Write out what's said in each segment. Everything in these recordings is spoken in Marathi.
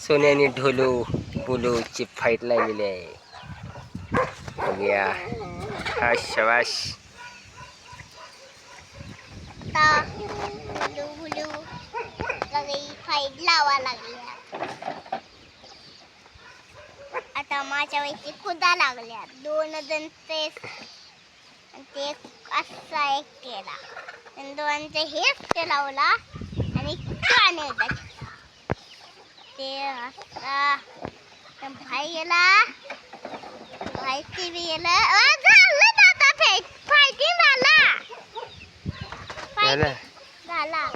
सोन्याने ढोलू बोलूची फाईट लागलेली आहे. बघूया. हा शबाश. फाईट लावा लागल्या. आता माझ्या वैसे खुदा लागल्या. 2 जण ते असा एक केला आणि 2 हेच लावला आणि काने ते असा भाई गेला. भाई टीव्ही गेला. झालं आता फायटिंग झाला. झाला झालाय.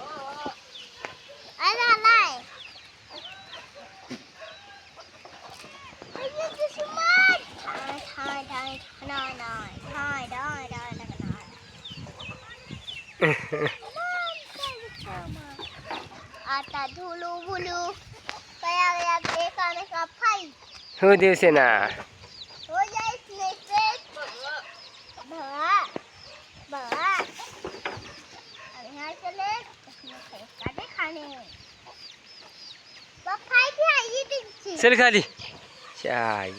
आता धुलू बुलू तयार एकामेका फाईट हो दिवसे ना हो जायचं बघा आणि हा चले काटे खाणे बघ फाईट आहे. चल खाली. चाय